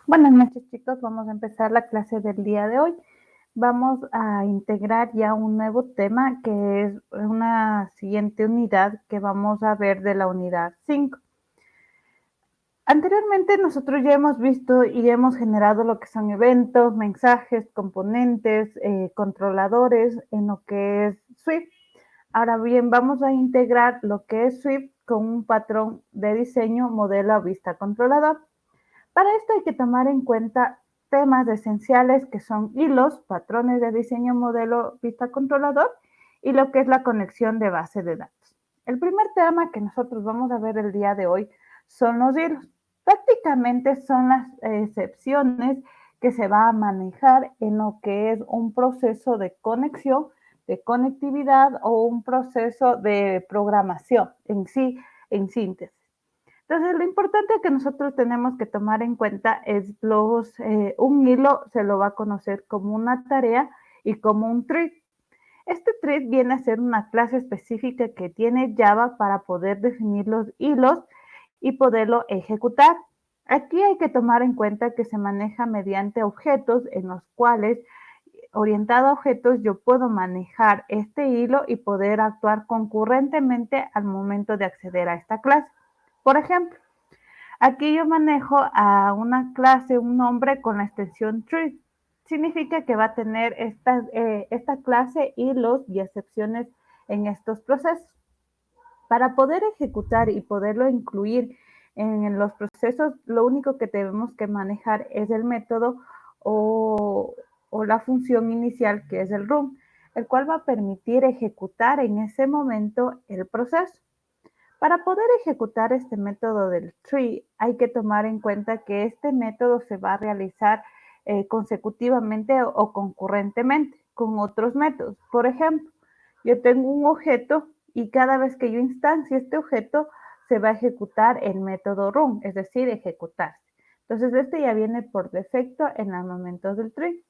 Buenas noches, chicos. Vamos a empezar la clase del día de hoy. Vamos a integrar ya un nuevo tema que es una siguiente unidad que vamos a ver de la unidad 5. Anteriormente nosotros ya hemos visto y hemos generado lo que son eventos, mensajes, componentes, controladores en lo que es Swift. Ahora bien, vamos a integrar lo que es Swift con un patrón de diseño modelo a vista controlador. Para esto hay que tomar en cuenta temas esenciales que son hilos, patrones de diseño modelo vista controlador y lo que es la conexión de base de datos. El primer tema que nosotros vamos a ver el día de hoy son los hilos. Prácticamente son las excepciones que se va a manejar en lo que es un proceso de conexión, de conectividad o un proceso de programación en sí, en síntesis. Entonces, lo importante que nosotros tenemos que tomar en cuenta es un hilo se lo va a conocer como una tarea y como un thread. Este thread viene a ser una clase específica que tiene Java para poder definir los hilos y poderlo ejecutar. Aquí hay que tomar en cuenta que se maneja mediante objetos en los cuales, orientado a objetos, yo puedo manejar este hilo y poder actuar concurrentemente al momento de acceder a esta clase. Por ejemplo, aquí yo manejo a una clase, un nombre con la extensión tree. Significa que va a tener esta clase hilos y excepciones en estos procesos. Para poder ejecutar y poderlo incluir en los procesos, lo único que tenemos que manejar es el método o la función inicial que es el run, el cual va a permitir ejecutar en ese momento el proceso. Para poder ejecutar este método del tree, hay que tomar en cuenta que este método se va a realizar consecutivamente o concurrentemente con otros métodos. Por ejemplo, yo tengo un objeto y cada vez que yo instancie este objeto, se va a ejecutar el método run, es decir, ejecutarse. Entonces, este ya viene por defecto en los momentos del tree.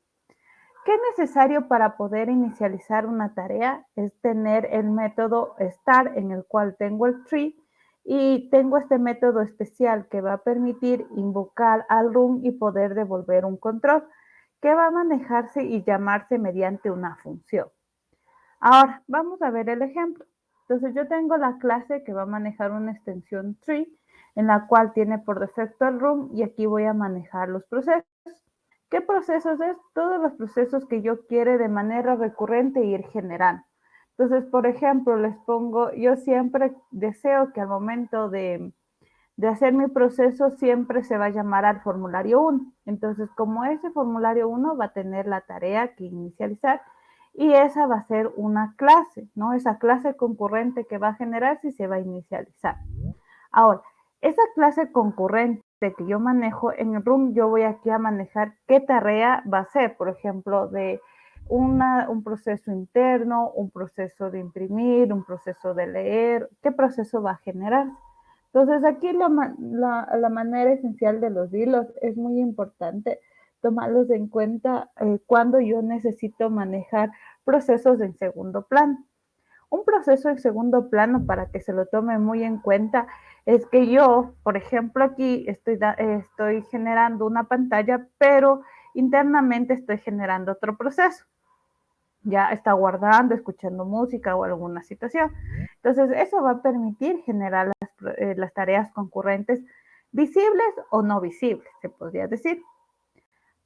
¿Qué es necesario para poder inicializar una tarea? Es tener el método start en el cual tengo el tree y tengo este método especial que va a permitir invocar al run y poder devolver un control que va a manejarse y llamarse mediante una función. Ahora, vamos a ver el ejemplo. Entonces, yo tengo la clase que va a manejar una extensión tree en la cual tiene por defecto el run y aquí voy a manejar los procesos. ¿Qué procesos es? Todos los procesos que yo quiere de manera recurrente ir generando. Entonces, por ejemplo, les pongo, yo siempre deseo que al momento de hacer mi proceso siempre se va a llamar al formulario 1. Entonces, como ese formulario 1 va a tener la tarea que inicializar y esa va a ser una clase, ¿no? Esa clase concurrente que va a generarse y se va a inicializar. Ahora, esa clase concurrente que yo manejo en el room, yo voy aquí a manejar qué tarea va a ser, por ejemplo, de un proceso interno, un proceso de imprimir, un proceso de leer, qué proceso va a generar. Entonces, aquí la manera esencial de los hilos es muy importante tomarlos en cuenta cuando yo necesito manejar procesos en segundo plano. Un proceso en segundo plano, para que se lo tome muy en cuenta, es que yo, por ejemplo, aquí estoy generando una pantalla, pero internamente estoy generando otro proceso. Ya está guardando, escuchando música o alguna situación. Entonces, eso va a permitir generar las tareas concurrentes visibles o no visibles, se podría decir.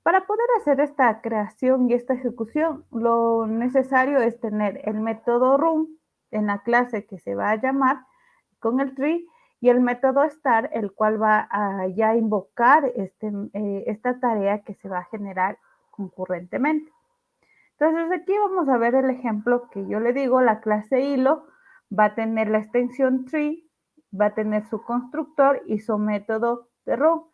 Para poder hacer esta creación y esta ejecución, lo necesario es tener el método run en la clase que se va a llamar con el tree y el método start, el cual va a ya invocar esta tarea que se va a generar concurrentemente. Entonces aquí vamos a ver el ejemplo que yo le digo, la clase hilo va a tener la extensión tree, va a tener su constructor y su método de run.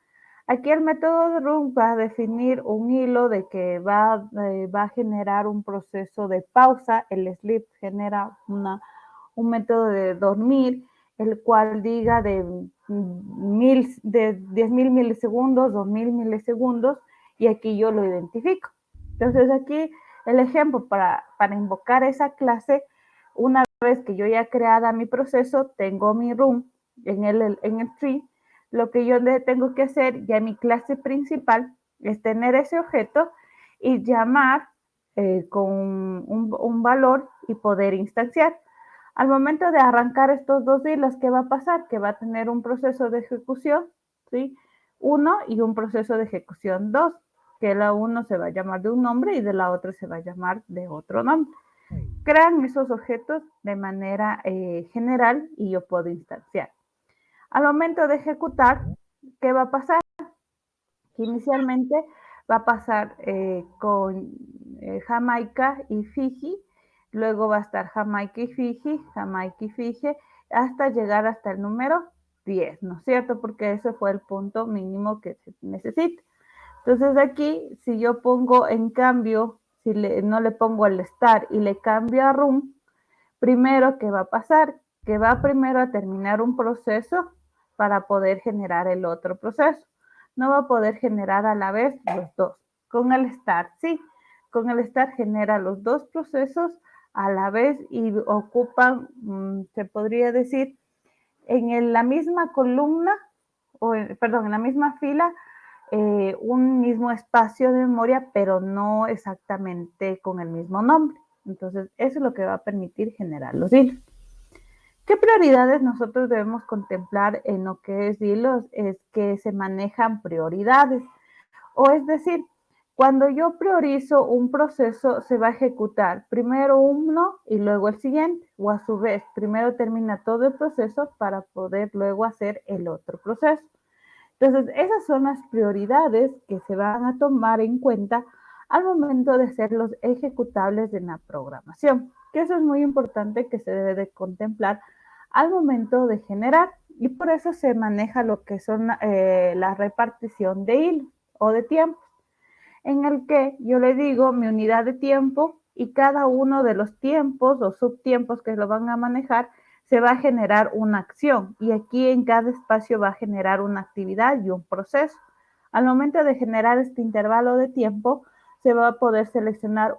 Aquí el método de run va a definir un hilo de que va a generar un proceso de pausa. El sleep genera un método de dormir, el cual diga de 10.000 milisegundos, 2.000 milisegundos, y aquí yo lo identifico. Entonces aquí el ejemplo para invocar esa clase, una vez que yo ya creada mi proceso, tengo mi run en el tree, lo que yo le tengo que hacer ya en mi clase principal es tener ese objeto y llamar con un valor y poder instanciar. Al momento de arrancar estos dos hilos, ¿qué va a pasar? Que va a tener un proceso de ejecución, ¿sí? 1 y un proceso de ejecución 2, que la 1 se va a llamar de un nombre y de la otra se va a llamar de otro nombre. Crean esos objetos de manera general y yo puedo instanciar. Al momento de ejecutar, ¿qué va a pasar? Que inicialmente va a pasar con Jamaica y Fiji, luego va a estar Jamaica y Fiji, hasta llegar hasta el número 10, ¿no es cierto? Porque ese fue el punto mínimo que se necesita. Entonces aquí, si yo pongo en cambio, si no le pongo el start y le cambio a room, primero, ¿qué va a pasar? Que va primero a terminar un proceso para poder generar el otro proceso. No va a poder generar a la vez los dos. Con el start, sí. Con el start genera los dos procesos a la vez y ocupan, se podría decir, en la misma columna, perdón, en la misma fila, un mismo espacio de memoria, pero no exactamente con el mismo nombre. Entonces, eso es lo que va a permitir generar los hilos. ¿Qué prioridades nosotros debemos contemplar en lo que es hilos? Es que se manejan prioridades. O es decir, cuando yo priorizo un proceso, se va a ejecutar primero uno y luego el siguiente. O a su vez, primero termina todo el proceso para poder luego hacer el otro proceso. Entonces, esas son las prioridades que se van a tomar en cuenta al momento de hacer los ejecutables de la programación, que eso es muy importante que se debe de contemplar al momento de generar y por eso se maneja lo que son la repartición de hilos o de tiempos, en el que yo le digo mi unidad de tiempo y cada uno de los tiempos o subtiempos que lo van a manejar se va a generar una acción y aquí en cada espacio va a generar una actividad y un proceso. Al momento de generar este intervalo de tiempo, se va a poder seleccionar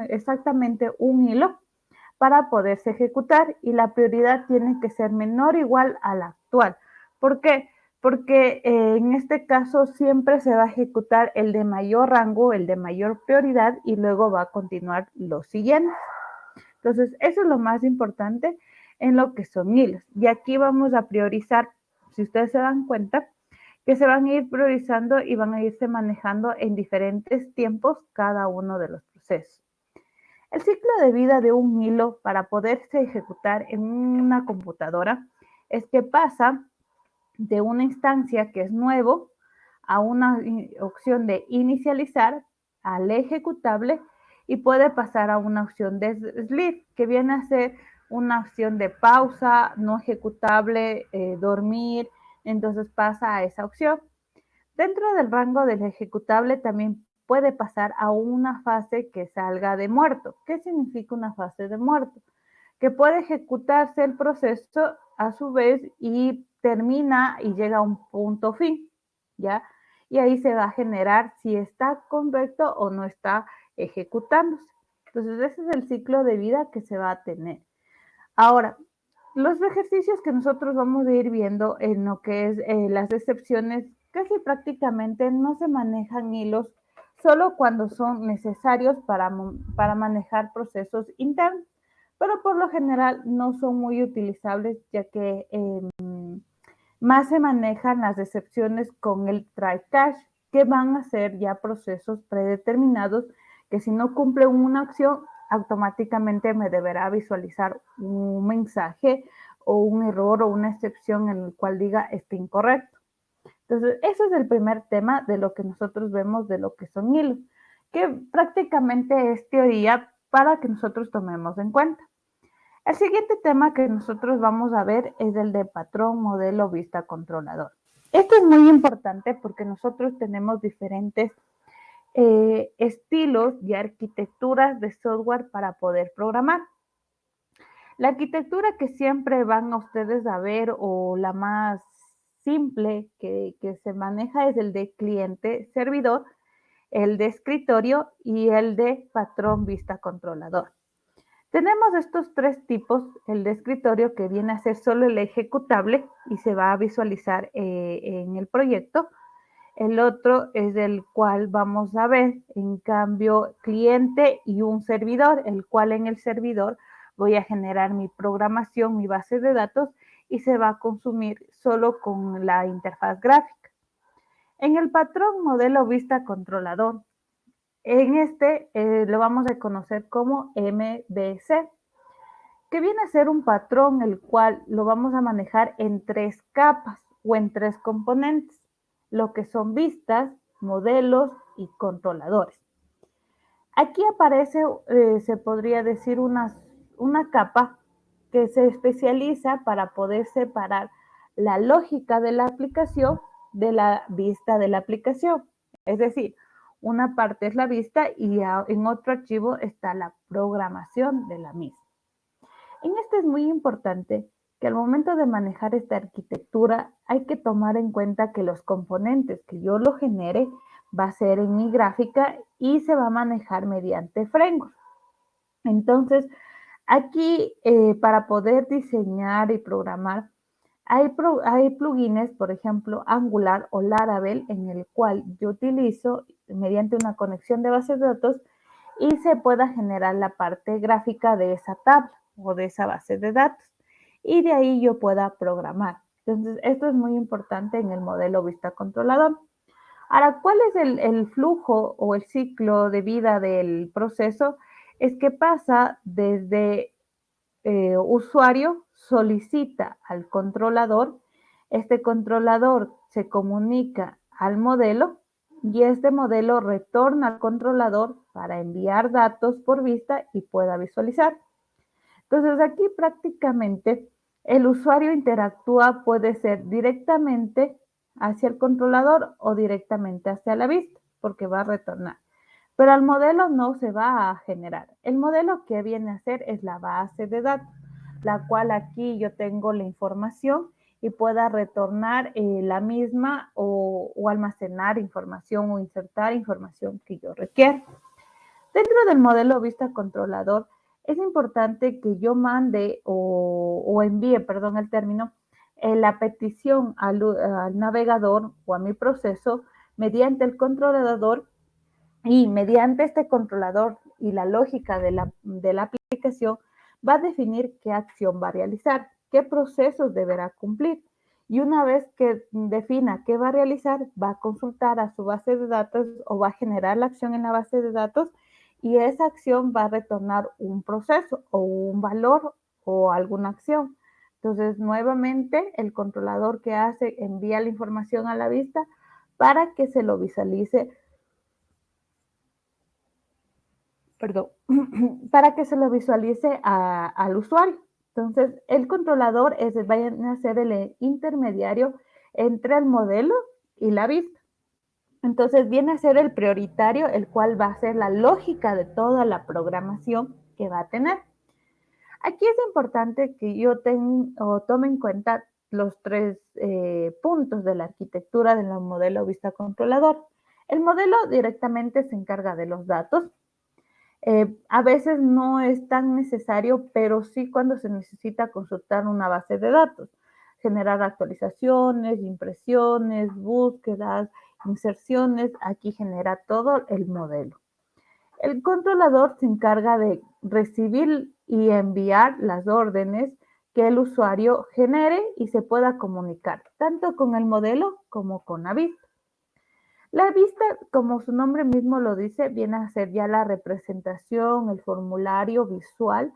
exactamente un hilo para poderse ejecutar y la prioridad tiene que ser menor o igual a la actual. ¿Por qué? Porque en este caso siempre se va a ejecutar el de mayor rango, el de mayor prioridad y luego va a continuar los siguientes. Entonces, eso es lo más importante en lo que son hilos. Y aquí vamos a priorizar, si ustedes se dan cuenta, que se van a ir priorizando y van a irse manejando en diferentes tiempos cada uno de los procesos. El ciclo de vida de un hilo para poderse ejecutar en una computadora es que pasa de una instancia que es nuevo a una opción de inicializar al ejecutable y puede pasar a una opción de sleep, que viene a ser una opción de pausa, no ejecutable, dormir, entonces pasa a esa opción. Dentro del rango del ejecutable también puede pasar a una fase que salga de muerto. ¿Qué significa una fase de muerto? Que puede ejecutarse el proceso a su vez y termina y llega a un punto fin, ¿ya? Y ahí se va a generar si está correcto o no está ejecutándose. Entonces, ese es el ciclo de vida que se va a tener. Ahora, los ejercicios que nosotros vamos a ir viendo en lo que es las excepciones, casi prácticamente no se manejan hilos solo cuando son necesarios para manejar procesos internos, pero por lo general no son muy utilizables ya que más se manejan las excepciones con el try catch, que van a ser ya procesos predeterminados que si no cumplen una acción, automáticamente me deberá visualizar un mensaje o un error o una excepción en el cual diga está incorrecto. Entonces, ese es el primer tema de lo que nosotros vemos de lo que son hilos, que prácticamente es teoría para que nosotros tomemos en cuenta. El siguiente tema que nosotros vamos a ver es el de patrón, modelo, vista, controlador. Esto es muy importante porque nosotros tenemos diferentes estilos y arquitecturas de software para poder programar. La arquitectura que siempre van a ustedes a ver o la más simple que se maneja es el de cliente-servidor, el de escritorio y el de patrón vista controlador. Tenemos estos tres tipos, el de escritorio que viene a ser solo el ejecutable y se va a visualizar en el proyecto. El otro es el cual vamos a ver, en cambio, cliente y un servidor, el cual en el servidor voy a generar mi programación, mi base de datos y se va a consumir solo con la interfaz gráfica. En el patrón modelo vista controlador, en este lo vamos a conocer como MVC, que viene a ser un patrón el cual lo vamos a manejar en tres capas o en tres componentes, lo que son vistas, modelos y controladores. Aquí aparece, se podría decir, una capa que se especializa para poder separar la lógica de la aplicación de la vista de la aplicación. Es decir, una parte es la vista y en otro archivo está la programación de la misma. En este es muy importante que al momento de manejar esta arquitectura hay que tomar en cuenta que los componentes que yo lo genere va a ser en mi gráfica y se va a manejar mediante framework. Entonces, aquí para poder diseñar y programar, hay plugins, por ejemplo, Angular o Laravel, en el cual yo utilizo mediante una conexión de bases de datos y se pueda generar la parte gráfica de esa tabla o de esa base de datos. Y de ahí yo pueda programar. Entonces, esto es muy importante en el modelo vista controlador. Ahora, ¿cuál es el flujo o el ciclo de vida del proceso? Es que pasa desde usuario solicita al controlador, este controlador se comunica al modelo y este modelo retorna al controlador para enviar datos por vista y pueda visualizar. Entonces aquí prácticamente el usuario interactúa, puede ser directamente hacia el controlador o directamente hacia la vista, porque va a retornar. Pero el modelo no se va a generar. El modelo que viene a ser es la base de datos, la cual aquí yo tengo la información y pueda retornar la misma o almacenar información o insertar información que yo requiera. Dentro del modelo vista controlador, es importante que yo mande o envíe, perdón el término, la petición al navegador o a mi proceso mediante el controlador y mediante este controlador y la lógica de la aplicación va a definir qué acción va a realizar, qué procesos deberá cumplir. Y una vez que defina qué va a realizar, va a consultar a su base de datos o va a generar la acción en la base de datos y esa acción va a retornar un proceso o un valor o alguna acción. Entonces, nuevamente, el controlador que hace envía la información a la vista para que se lo visualice, perdón, para que se lo visualice al usuario. Entonces, el controlador va a ser el intermediario entre el modelo y la vista. Entonces, viene a ser el prioritario, el cual va a ser la lógica de toda la programación que va a tener. Aquí es importante que yo tome en cuenta los tres puntos de la arquitectura del modelo vista controlador. El modelo directamente se encarga de los datos. A veces no es tan necesario, pero sí cuando se necesita consultar una base de datos, generar actualizaciones, impresiones, búsquedas, inserciones, aquí genera todo el modelo. El controlador se encarga de recibir y enviar las órdenes que el usuario genere y se pueda comunicar tanto con el modelo como con la vista. La vista, como su nombre mismo lo dice, viene a ser ya la representación, el formulario visual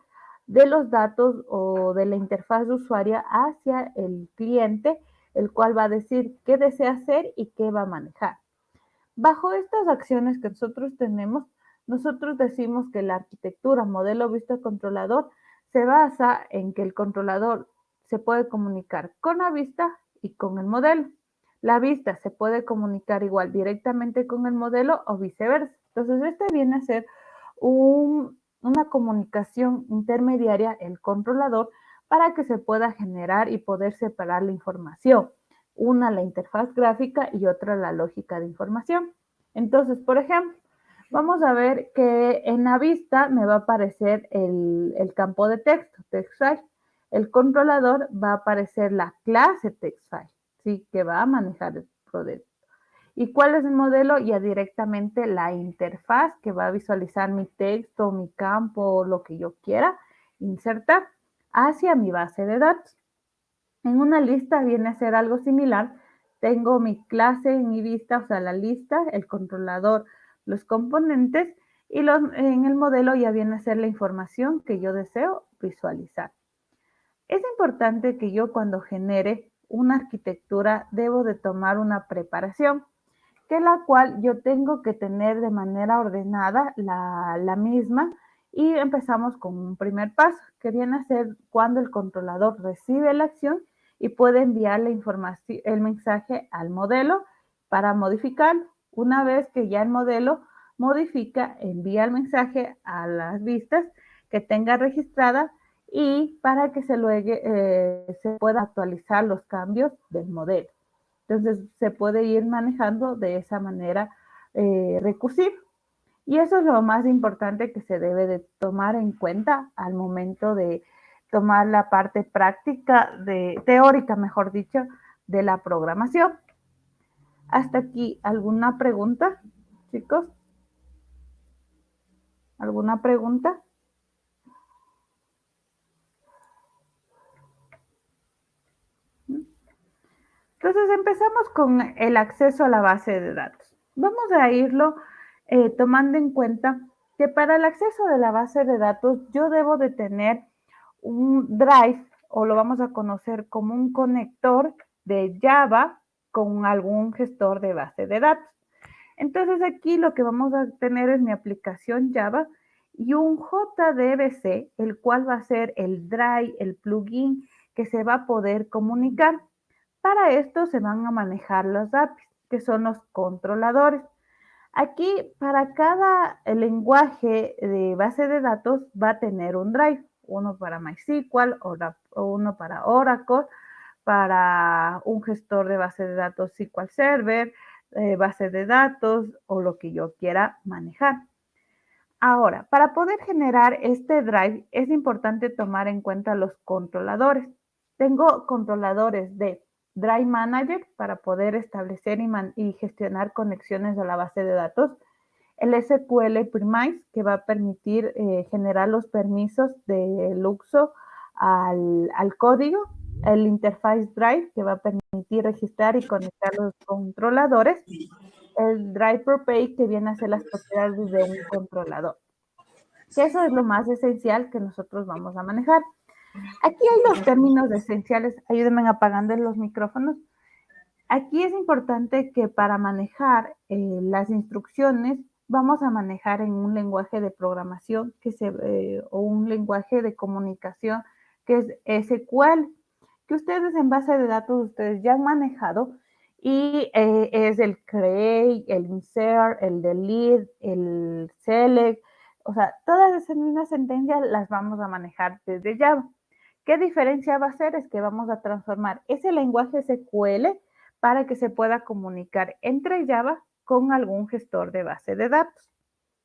de los datos o de la interfaz de usuaria hacia el cliente, el cual va a decir qué desea hacer y qué va a manejar. Bajo estas acciones que nosotros tenemos, nosotros decimos que la arquitectura modelo vista controlador se basa en que el controlador se puede comunicar con la vista y con el modelo. La vista se puede comunicar igual directamente con el modelo o viceversa. Entonces, este viene a ser una comunicación intermediaria, el controlador, para que se pueda generar y poder separar la información. Una la interfaz gráfica y otra la lógica de información. Entonces, por ejemplo, Vamos a ver que en la vista me va a aparecer el campo de texto, TextFile. El controlador va a aparecer la clase TextFile, ¿sí? Que va a manejar el producto. ¿Y cuál es el modelo? Ya directamente la interfaz que va a visualizar mi texto, mi campo, lo que yo quiera insertar hacia mi base de datos. En una lista viene a ser algo similar. Tengo mi clase en mi vista, o sea, la lista, el controlador, los componentes y en el modelo ya viene a ser la información que yo deseo visualizar. Es importante que yo cuando genere una arquitectura debo de tomar una preparación, que la cual yo tengo que tener de manera ordenada la misma y empezamos con un primer paso, que viene a ser cuando el controlador recibe la acción y puede enviar la información, el mensaje al modelo para modificarlo. Una vez que ya el modelo modifica, envía el mensaje a las vistas que tenga registrada y para que se pueda actualizar los cambios del modelo. Entonces se puede ir manejando de esa manera recursiva. Y eso es lo más importante que se debe de tomar en cuenta al momento de tomar la parte práctica, teórica, mejor dicho, de la programación. Hasta aquí, ¿alguna pregunta, chicos? ¿Alguna pregunta? Entonces empezamos con el acceso a la base de datos. Vamos a irlo tomando en cuenta que para el acceso de la base de datos yo debo de tener un drive o lo vamos a conocer como un conector de Java con algún gestor de base de datos. Entonces aquí lo que vamos a tener es mi aplicación Java y un JDBC, el cual va a ser el drive, el plugin que se va a poder comunicar. Para esto se van a manejar los APIs, que son los controladores. Aquí, para cada lenguaje de base de datos, va a tener un drive, uno para MySQL, uno para Oracle, para un gestor de base de datos SQL Server, base de datos o lo que yo quiera manejar. Ahora, para poder generar este drive es importante tomar en cuenta los controladores. Tengo controladores de Drive Manager para poder establecer y gestionar conexiones a la base de datos. El SQL Premise que va a permitir generar los permisos del uso al código. El Interface Drive que va a permitir registrar y conectar los controladores. El Drive Propage que viene a ser las propiedades de un controlador. Que eso es lo más esencial que nosotros vamos a manejar. Aquí hay los términos esenciales. Ayúdenme apagando los micrófonos. Aquí es importante que para manejar las instrucciones vamos a manejar en un lenguaje de programación o un lenguaje de comunicación que es SQL, que ustedes en base de datos ustedes ya han manejado y es el create, el insert, el delete, el select, o sea, todas esas mismas sentencias las vamos a manejar desde Java. ¿Qué diferencia va a hacer? Es que vamos a transformar ese lenguaje SQL para que se pueda comunicar entre Java con algún gestor de base de datos.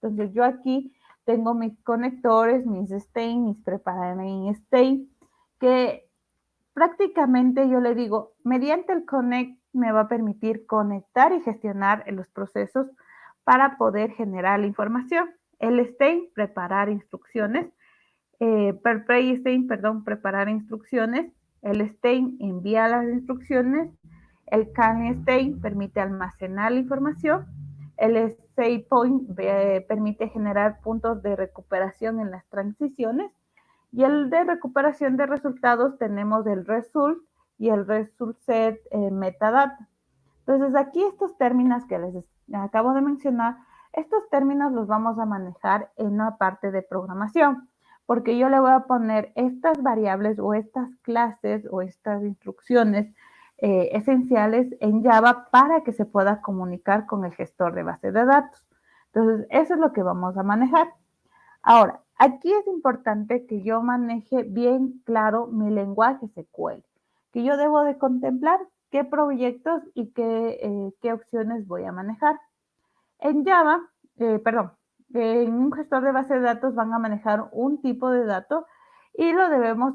Entonces yo aquí tengo mis conectores, mis state, mis preparing state, que prácticamente yo le digo, mediante el connect me va a permitir conectar y gestionar los procesos para poder generar la información. El state, preparar instrucciones. Prepare state, perdón, preparar instrucciones. El state envía las instrucciones. El can state permite almacenar la información. El state point permite generar puntos de recuperación en las transiciones. Y el de recuperación de resultados tenemos el result y el result set metadata. Entonces aquí estos términos que les acabo de mencionar, estos términos los vamos a manejar en la parte de programación, porque yo le voy a poner estas variables o estas clases o estas instrucciones esenciales en Java para que se pueda comunicar con el gestor de base de datos. Entonces, eso es lo que vamos a manejar. Ahora, aquí es importante que yo maneje bien claro mi lenguaje SQL, que yo debo de contemplar qué proyectos y qué opciones voy a manejar. En Java, En un gestor de base de datos van a manejar un tipo de dato y lo debemos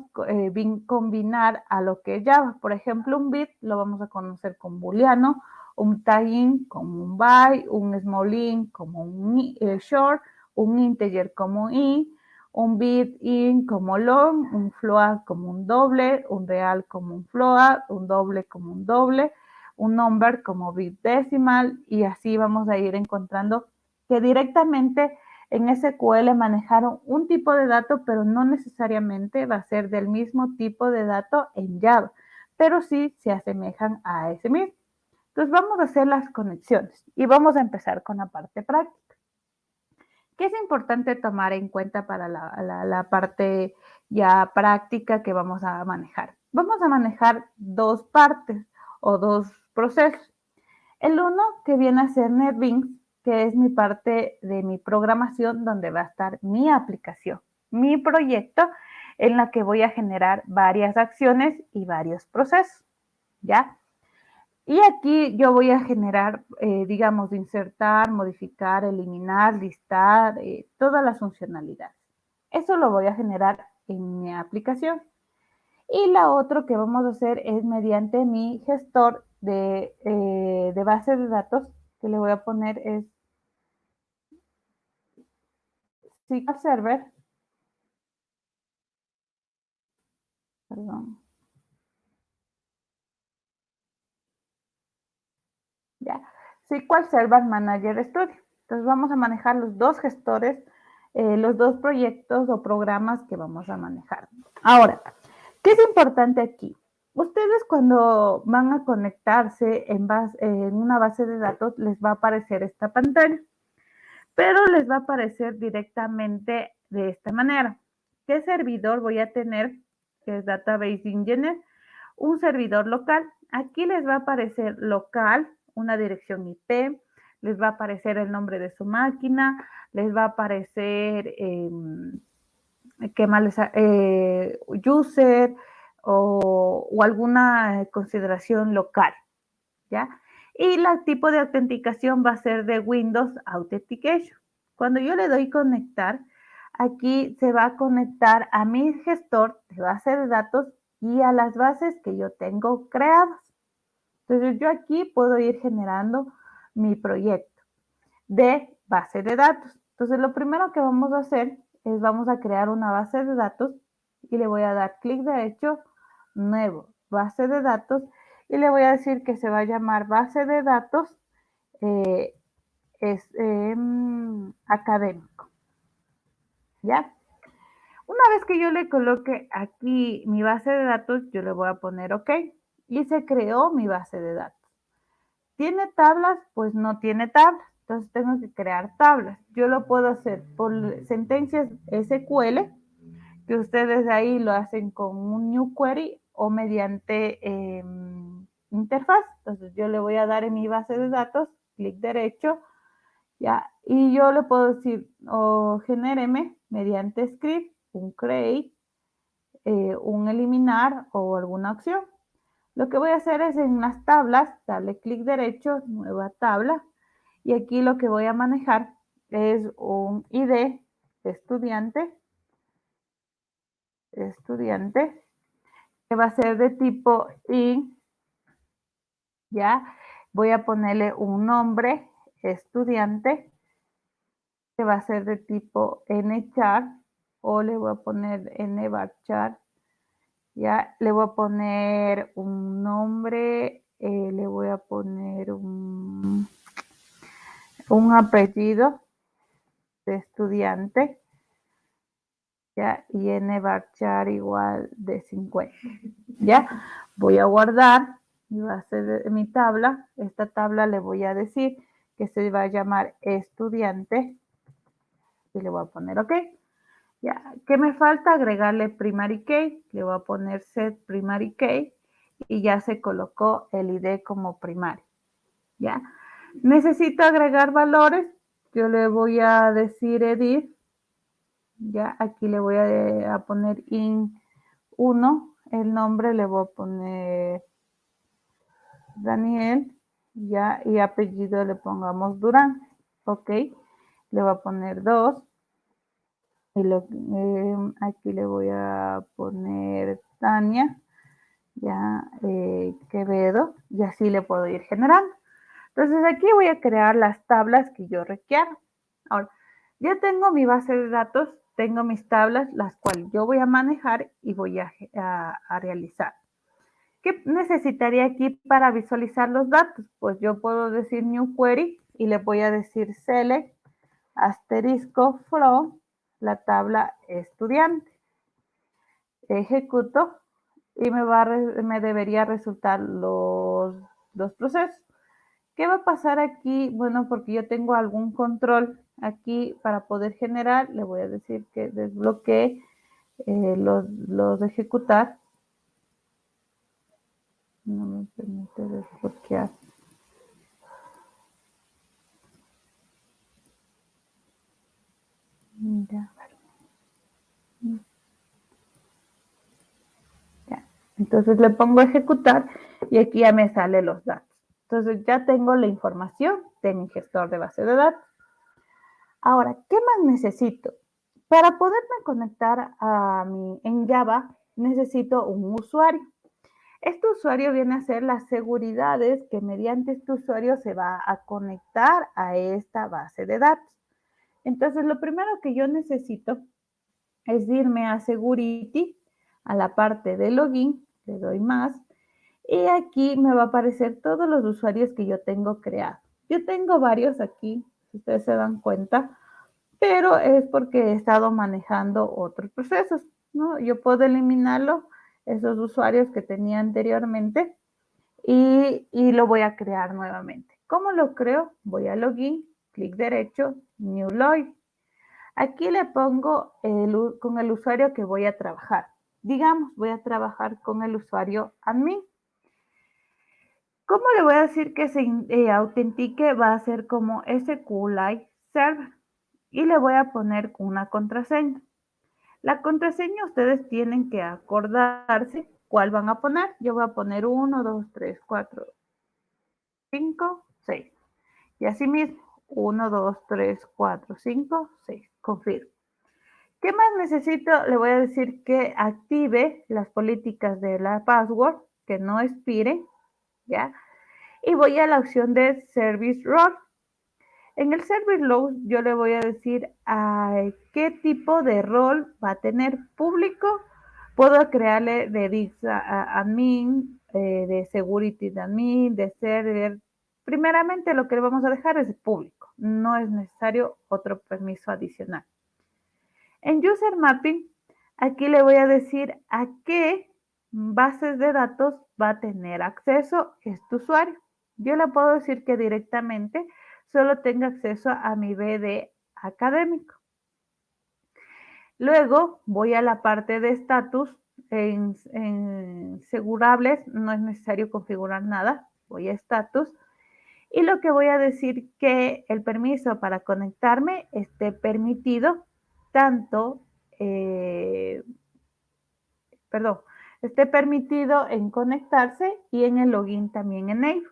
combinar a lo que es Java. Por ejemplo, un bit lo vamos a conocer como booleano, un tag-in como un by, un small int como un short, un integer como int, un bit in como long, un float como un doble, un real como un float, un doble como un doble, un number como bit decimal, y así vamos a ir encontrando que directamente en SQL manejaron un tipo de dato, pero no necesariamente va a ser del mismo tipo de dato en Java, pero sí se asemejan a ese mismo. Entonces vamos a hacer las conexiones y vamos a empezar con la parte práctica. ¿Qué es importante tomar en cuenta para la parte ya práctica que vamos a manejar? Vamos a manejar dos partes o dos procesos. El uno que viene a ser NetBeans, que es mi parte de mi programación donde va a estar mi aplicación, mi proyecto en la que voy a generar varias acciones y varios procesos, ¿ya? Y aquí yo voy a generar, digamos, insertar, modificar, eliminar, listar, todas las funcionalidades. Eso lo voy a generar en mi aplicación. Y la otra que vamos a hacer es mediante mi gestor de base de datos, que le voy a poner es SQL Server, perdón, ya, SQL Server Manager Studio. Entonces vamos a manejar los dos gestores, los dos proyectos o programas que vamos a manejar. Ahora, ¿qué es importante aquí? Ustedes cuando van a conectarse en una base de datos les va a aparecer esta pantalla, pero les va a aparecer directamente de esta manera. ¿Qué servidor voy a tener? Que es Database Engineer, un servidor local. Aquí les va a aparecer local, una dirección IP, les va a aparecer el nombre de su máquina, les va a aparecer, ¿qué más les user o alguna consideración local, ¿ya? Y el tipo de autenticación va a ser de Windows Authentication. Cuando yo le doy conectar, aquí se va a conectar a mi gestor de base de datos y a las bases que yo tengo creadas. Entonces yo aquí puedo ir generando mi proyecto de base de datos. Entonces lo primero que vamos a hacer es vamos a crear una base de datos y le voy a dar clic derecho, nuevo, base de datos, y le voy a decir que se va a llamar base de datos eh, académico, ¿ya? Una vez que yo le coloque aquí mi base de datos, yo le voy a poner OK y se creó mi base de datos. ¿Tiene tablas? Pues no tiene tablas. Entonces tengo que crear tablas. Yo lo puedo hacer por sentencias SQL, que ustedes ahí lo hacen con un new query o mediante interfaz. Entonces yo le voy a dar en mi base de datos, clic derecho, ya, y yo le puedo decir o genéreme mediante script, un create, un eliminar o alguna opción. Lo que voy a hacer es en las tablas, darle clic derecho, nueva tabla, y aquí lo que voy a manejar es un ID de estudiante, que va a ser de tipo int, ya. Voy a ponerle un nombre, estudiante, que va a ser de tipo nchar, o le voy a poner nvarchar, ya. Le voy a poner un nombre, le voy a poner un apellido de estudiante, ya, y nvarchar igual de 50, ya. Voy a guardar mi base de mi tabla. Esta tabla le voy a decir que se va a llamar estudiante y le voy a poner OK. Ya, ¿qué me falta? Agregarle primary key. Le voy a poner set primary key y ya se colocó el ID como primario, ¿ya? Necesito agregar valores. Yo le voy a decir edit, ya, aquí le voy a poner in 1, el nombre le voy a poner Daniel, ya, y apellido le pongamos Durán, ok. le voy a poner 2. Y aquí le voy a poner Tania, ya, Quevedo, y así le puedo ir generando. Entonces aquí voy a crear las tablas que yo requiero. Ahora, ya tengo mi base de datos, tengo mis tablas, las cuales yo voy a manejar y voy a realizar. ¿Qué necesitaría aquí para visualizar los datos? Pues yo puedo decir New Query y le voy a decir Select asterisco from la tabla estudiante. Ejecuto y me debería resultar los procesos. ¿Qué va a pasar aquí? Bueno, porque yo tengo algún control aquí para poder generar, le voy a decir que desbloquee los de ejecutar. No me permite desbloquear. Ya. Ya. Entonces le pongo ejecutar y aquí ya me salen los datos. Entonces ya tengo la información de mi gestor de base de datos. Ahora, ¿qué más necesito? Para poderme conectar en Java, necesito un usuario. Este usuario viene a ser las seguridades que mediante este usuario se va a conectar a esta base de datos. Entonces, lo primero que yo necesito es irme a Security, a la parte de Login, le doy más, y aquí me va a aparecer todos los usuarios que yo tengo creados. Yo tengo varios aquí, si ustedes se dan cuenta, pero es porque he estado manejando otros procesos, ¿no? Yo puedo eliminarlo, esos usuarios que tenía anteriormente, y lo voy a crear nuevamente. ¿Cómo lo creo? Voy a Login, clic derecho, New Login. Aquí le pongo con el usuario que voy a trabajar. Digamos, voy a trabajar con el usuario admin. ¿Cómo le voy a decir que se autentique? Va a ser como SQLite Server. Y le voy a poner una contraseña. La contraseña ustedes tienen que acordarse cuál van a poner. Yo voy a poner 1, 2, 3, 4, 5, 6. Y así mismo, 1, 2, 3, 4, 5, 6. Confirmo. ¿Qué más necesito? Le voy a decir que active las políticas de la password, que no expire, ¿ya? Y voy a la opción de Service Role. En el Service Role yo le voy a decir qué tipo de rol va a tener público. Puedo crearle de Dix admin, de Security de admin, de Server. Primeramente lo que le vamos a dejar es público. No es necesario otro permiso adicional. En User Mapping, aquí le voy a decir a qué bases de datos va a tener acceso este usuario. Yo le puedo decir que directamente solo tenga acceso a mi BD académico. Luego voy a la parte de estatus. En segurables no es necesario configurar nada. Voy a estatus. Y lo que voy a decir que el permiso para conectarme esté permitido tanto, esté permitido en conectarse y en el login también en ello.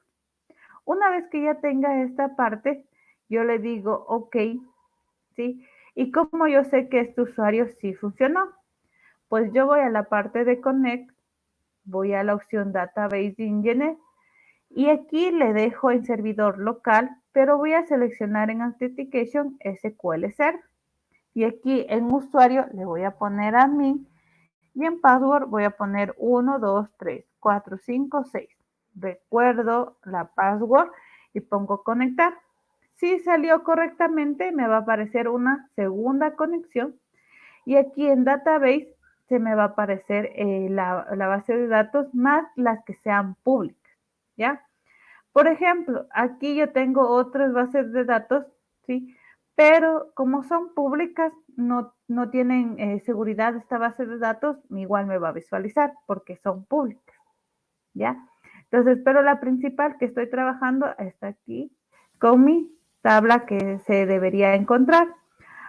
Una vez que ya tenga esta parte, yo le digo OK, ¿sí? Y como yo sé que este usuario sí funcionó, pues yo voy a la parte de Connect, voy a la opción Database Engine y aquí le dejo en servidor local, pero voy a seleccionar en Authentication SQL Server. Y aquí en usuario le voy a poner admin y en password voy a poner 1, 2, 3, 4, 5, 6. Recuerdo la password y pongo conectar. Si salió correctamente, me va a aparecer una segunda conexión y aquí en Database se me va a aparecer la base de datos más las que sean públicas, ¿ya? Por ejemplo, aquí yo tengo otras bases de datos, ¿sí? Pero como son públicas, no tienen seguridad esta base de datos, igual me va a visualizar porque son públicas, ¿ya? Entonces, pero la principal que estoy trabajando está aquí con mi tabla que se debería encontrar.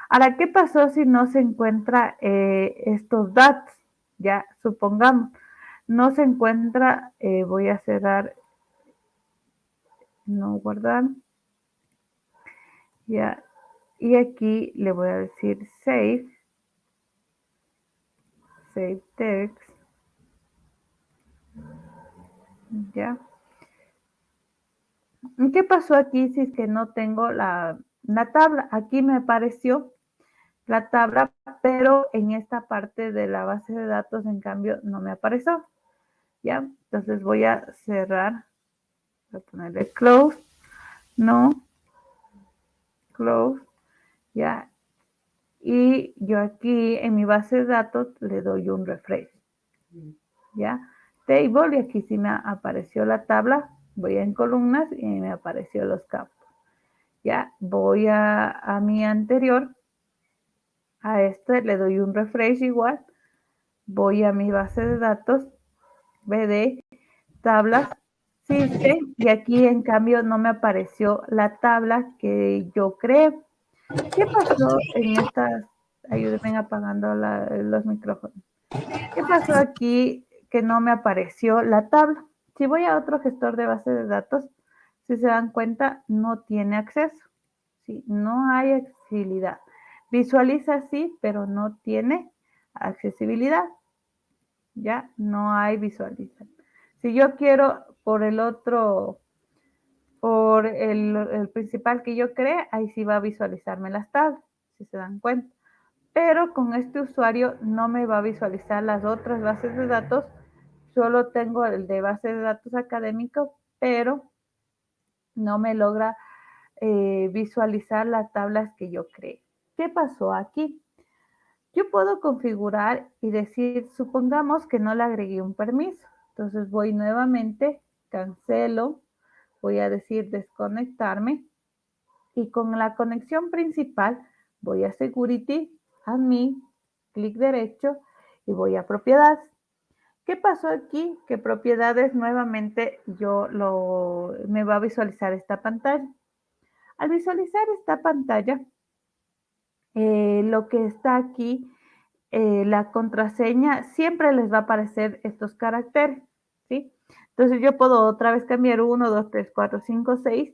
Ahora, ¿qué pasó si no se encuentra estos datos? Ya, supongamos, no se encuentra, voy a cerrar, no guardar, ya, Y aquí le voy a decir save text, ya. ¿Qué pasó aquí si es que no tengo la tabla? Aquí me apareció la tabla, pero en esta parte de la base de datos, en cambio, no me apareció, ¿ya? Entonces voy a cerrar, voy a ponerle close, no, close, ¿ya? Y yo aquí en mi base de datos le doy un refresh, ¿ya? Table, y aquí sí me apareció la tabla, voy en columnas y me apareció los campos. Ya, voy a mi anterior, a este le doy un refresh igual, voy a mi base de datos, BD, tablas, system, y aquí en cambio no me apareció la tabla que yo creé. ¿Qué pasó en estas? Ayúdenme apagando los micrófonos. ¿Qué pasó aquí que no me apareció la tabla? Si voy a otro gestor de base de datos, si se dan cuenta, no tiene acceso. ¿Sí? No hay accesibilidad. Visualiza sí, pero no tiene accesibilidad. Ya no hay visualización. Si yo quiero por el otro, por el principal que yo creé, ahí sí va a visualizarme las tablas, si se dan cuenta. Pero con este usuario no me va a visualizar las otras bases de datos, solo tengo el de base de datos académico, pero no me logra visualizar las tablas que yo creé. ¿Qué pasó aquí? Yo puedo configurar y decir, supongamos que no le agregué un permiso. Entonces voy nuevamente, cancelo, voy a decir desconectarme y con la conexión principal voy a Security, Admin, clic derecho y voy a Propiedades. ¿Qué pasó aquí? Que Propiedades nuevamente me va a visualizar esta pantalla. Al visualizar esta pantalla, lo que está aquí, la contraseña, siempre les va a aparecer estos caracteres, ¿sí? Entonces yo puedo otra vez cambiar 1, 2, 3, 4, 5, 6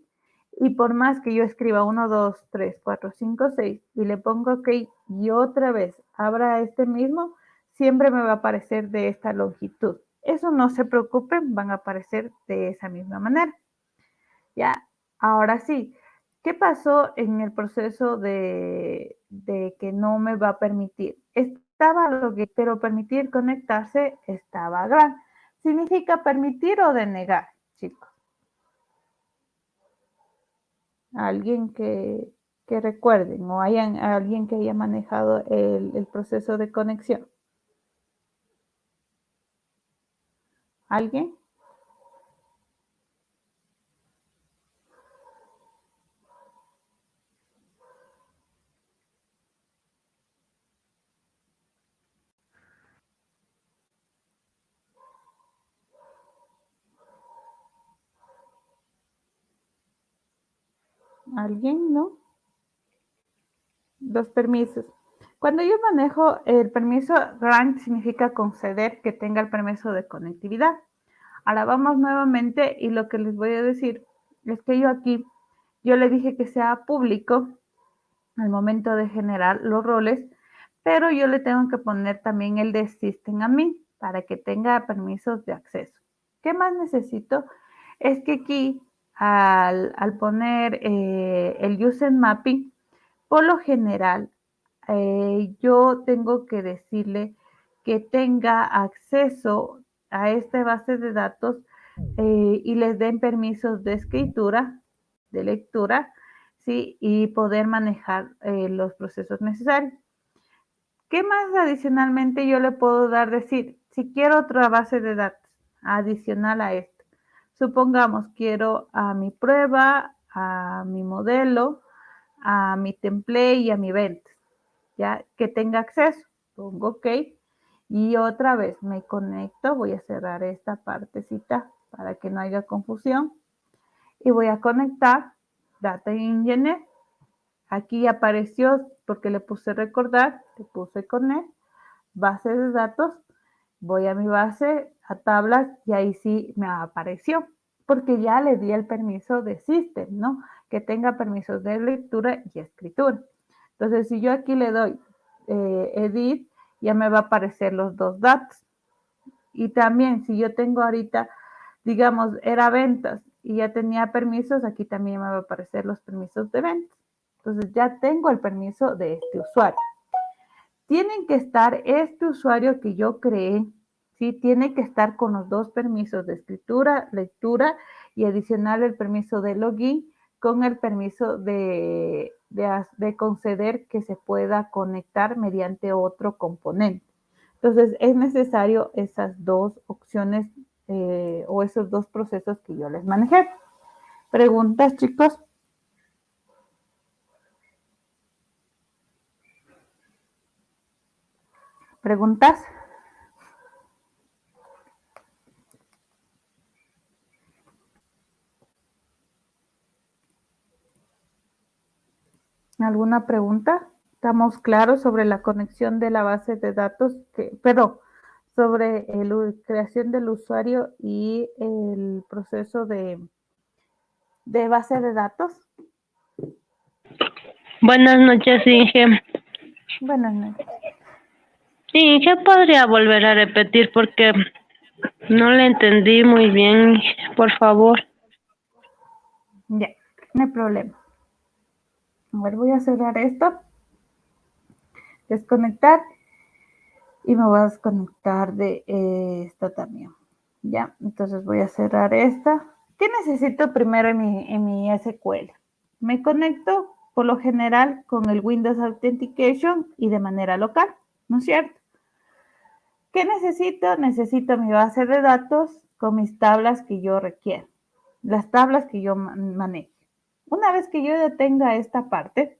y por más que yo escriba 1, 2, 3, 4, 5, 6 y le pongo OK y otra vez abra este mismo, siempre me va a aparecer de esta longitud. Eso no se preocupen, van a aparecer de esa misma manera. Ya, ahora sí, ¿qué pasó en el proceso de que no me va a permitir? Estaba pero permitir conectarse estaba gran. ¿Significa permitir o denegar, chicos? Alguien que recuerden o alguien que haya manejado el proceso de conexión. ¿Alguien? ¿Alguien? ¿No? Los permisos. Cuando yo manejo el permiso, grant significa conceder que tenga el permiso de conectividad. Ahora vamos nuevamente y lo que les voy a decir es que yo le dije que sea público al momento de generar los roles, pero yo le tengo que poner también el de System Admin para que tenga permisos de acceso. ¿Qué más necesito? Es que aquí al poner el User Mapping, por lo general, yo tengo que decirle que tenga acceso a esta base de datos y les den permisos de escritura, de lectura, ¿sí? Y poder manejar los procesos necesarios. ¿Qué más adicionalmente yo le puedo decir? Si quiero otra base de datos adicional a esto. Supongamos, quiero a mi prueba, a mi modelo, a mi template y a mi ventas, ya que tenga acceso. Pongo OK y otra vez me conecto. Voy a cerrar esta partecita para que no haya confusión y voy a conectar Data Engineer. Aquí apareció porque le puse recordar, le puse connect, base de datos, voy a mi base, a tablas y ahí sí me apareció porque ya le di el permiso de System, ¿no? Que tenga permisos de lectura y escritura. Entonces, si yo aquí le doy edit, ya me va a aparecer los dos datos. Y también, si yo tengo ahorita, digamos, era ventas y ya tenía permisos, aquí también me va a aparecer los permisos de ventas. Entonces, ya tengo el permiso de este usuario. Tienen que estar este usuario que yo creé, ¿sí? Tiene que estar con los dos permisos de escritura, lectura y adicional el permiso de login con el permiso de conceder que se pueda conectar mediante otro componente. Entonces, es necesario esas dos opciones o esos dos procesos que yo les manejé. ¿Preguntas, chicos? ¿Preguntas? ¿Alguna pregunta? ¿Estamos claros sobre la conexión de la base de datos? Perdón, sobre la creación del usuario y el proceso de base de datos. Buenas noches, Inge. Buenas noches. Inge, ¿podría volver a repetir porque no le entendí muy bien, por favor? Ya, no hay problema. A ver, voy a cerrar esto, desconectar y me voy a desconectar de esta también. Ya, entonces voy a cerrar esta. ¿Qué necesito primero en mi SQL? Me conecto por lo general con el Windows Authentication y de manera local, ¿no es cierto? ¿Qué necesito? Necesito mi base de datos con mis tablas que yo requiero, las tablas que yo manejo. Una vez que yo ya tenga esta parte,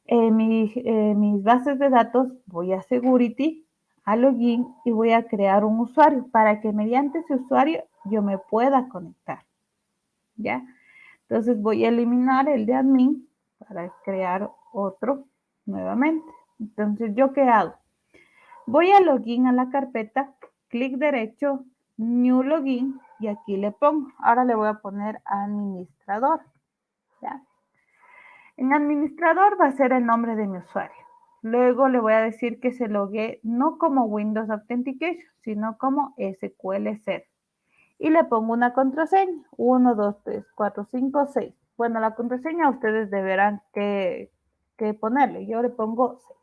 mis bases de datos, voy a Security, a Login y voy a crear un usuario para que mediante ese usuario yo me pueda conectar. ¿Ya? Entonces voy a eliminar el de admin para crear otro nuevamente. Entonces, ¿yo qué hago? Voy a login a la carpeta, clic derecho, new login y aquí le pongo. Ahora le voy a poner administrador. ¿Ya? En administrador va a ser el nombre de mi usuario. Luego le voy a decir que se logue no como Windows Authentication, sino como SQL Server. Y le pongo una contraseña, 1, 2, 3, 4, 5, 6. Bueno, la contraseña ustedes deberán que ponerle. Yo le pongo 6.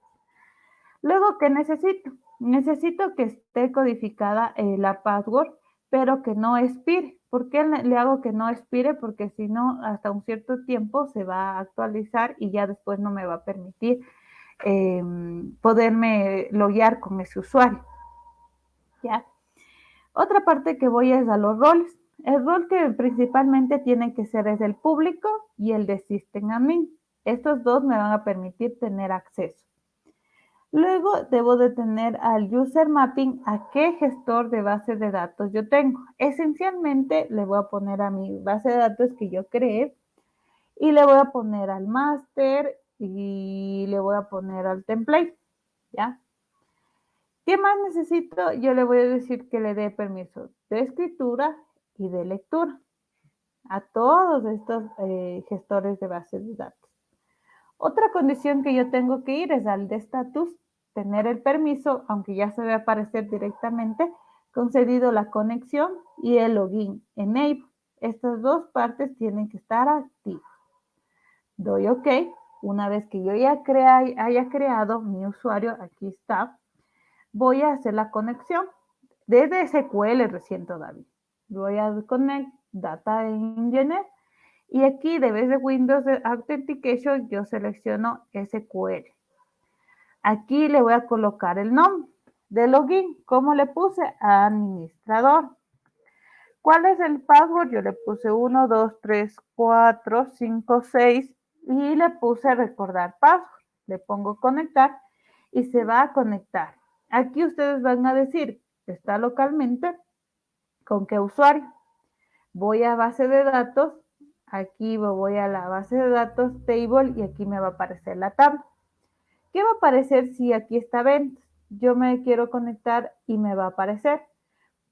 Luego, ¿qué necesito? Necesito que esté codificada la password, pero que no expire. ¿Por qué le hago que no expire? Porque si no, hasta un cierto tiempo se va a actualizar y ya después no me va a permitir poderme loguear con ese usuario. ¿Ya? Otra parte que voy es a los roles. El rol que principalmente tiene que ser es el público y el de System Admin. Estos dos me van a permitir tener acceso. Luego debo de tener al user mapping a qué gestor de base de datos yo tengo. Esencialmente le voy a poner a mi base de datos que yo creé y le voy a poner al master y le voy a poner al template, ¿ya? ¿Qué más necesito? Yo le voy a decir que le dé permiso de escritura y de lectura a todos estos gestores de bases de datos. Otra condición que yo tengo que ir es al de estatus, tener el permiso, aunque ya se va a aparecer directamente, concedido la conexión y el login enable. Estas dos partes tienen que estar activas. Doy OK. Una vez que yo ya haya creado mi usuario, aquí está, voy a hacer la conexión desde SQL recién todavía. Voy a Connect Data Engineer y aquí de vez de Windows Authentication yo selecciono SQL. Aquí le voy a colocar el nombre de login. ¿Cómo le puse? Administrador. ¿Cuál es el password? Yo le puse 1, 2, 3, 4, 5, 6 y le puse recordar password. Le pongo conectar y se va a conectar. Aquí ustedes van a decir, está localmente, ¿con qué usuario? Voy a base de datos, aquí voy a la base de datos, table, y aquí me va a aparecer la tabla. ¿Qué va a aparecer si aquí está ventas? Yo me quiero conectar y me va a aparecer.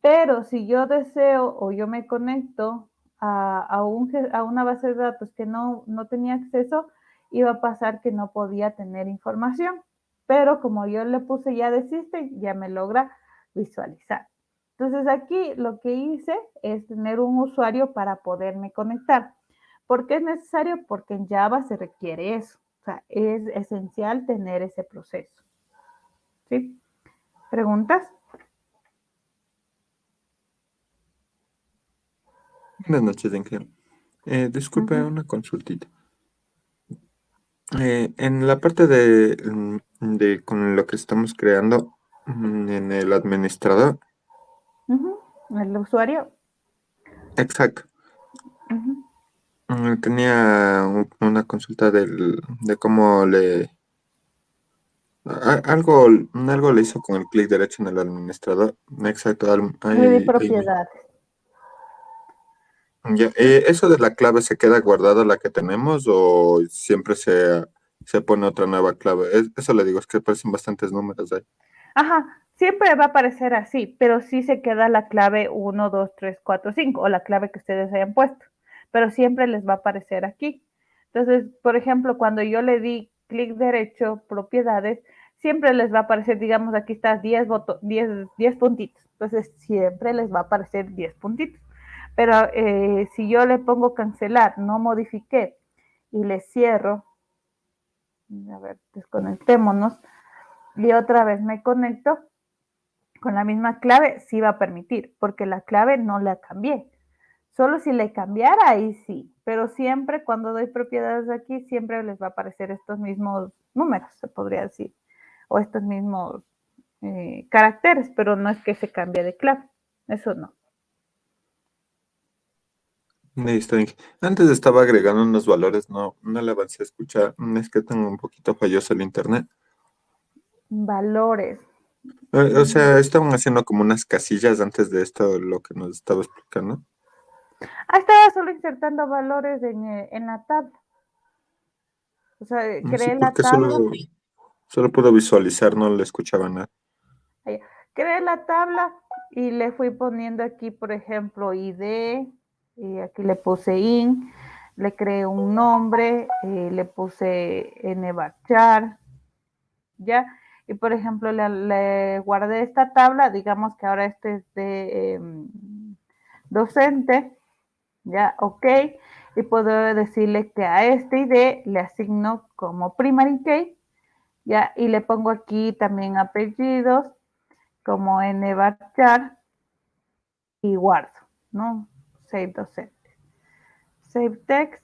Pero si yo deseo o yo me conecto a una base de datos que no tenía acceso, iba a pasar que no podía tener información. Pero como yo le puse ya de System, ya me logra visualizar. Entonces aquí lo que hice es tener un usuario para poderme conectar. ¿Por qué es necesario? Porque en Java se requiere eso. O sea, es esencial tener ese proceso. ¿Sí? ¿Preguntas? Buenas noches, Ingeniero. Disculpe una consultita. En la parte de con lo que estamos creando en el administrador, El usuario. exacto. Tenía una consulta de cómo algo le hizo con el clic derecho en el administrador. Exacto. De propiedades. Ya, ¿eso de la clave se queda guardada la que tenemos o siempre se pone otra nueva clave? Eso le digo, es que aparecen bastantes números ahí. Ajá, siempre va a aparecer así, pero sí se queda la clave 1, 2, 3, 4, 5 o la clave que ustedes hayan puesto, pero siempre les va a aparecer aquí. Entonces, por ejemplo, cuando yo le di clic derecho, propiedades, siempre les va a aparecer, digamos, aquí está 10 puntitos. Entonces, siempre les va a aparecer 10 puntitos. Pero si yo le pongo cancelar, no modifiqué y le cierro, a ver, desconectémonos y otra vez me conecto con la misma clave, sí va a permitir, porque la clave no la cambié. Solo si le cambiara, ahí sí. Pero siempre cuando doy propiedades aquí, siempre les va a aparecer estos mismos números, se podría decir, o estos mismos caracteres, pero no es que se cambie de clave. Eso no. Listo, Inge. Antes estaba agregando unos valores, no le avancé a escuchar. Es que tengo un poquito falloso el internet. Valores. O sea, estaban haciendo como unas casillas antes de esto, lo que nos estaba explicando. Estaba solo insertando valores en la tabla. O sea, No sé creé por la qué tabla. solo puedo visualizar, no le escuchaba nada. Creé la tabla y le fui poniendo aquí, por ejemplo, ID, y aquí le puse IN, le creé un nombre, le puse nvarchar, ¿ya? Y por ejemplo, le guardé esta tabla, digamos que ahora este es de docente, ¿ya? Ok, y puedo decirle que a este ID le asigno como primary key, ¿ya? Y le pongo aquí también apellidos, como nvarchar, y guardo, ¿no? Save docente. Save text.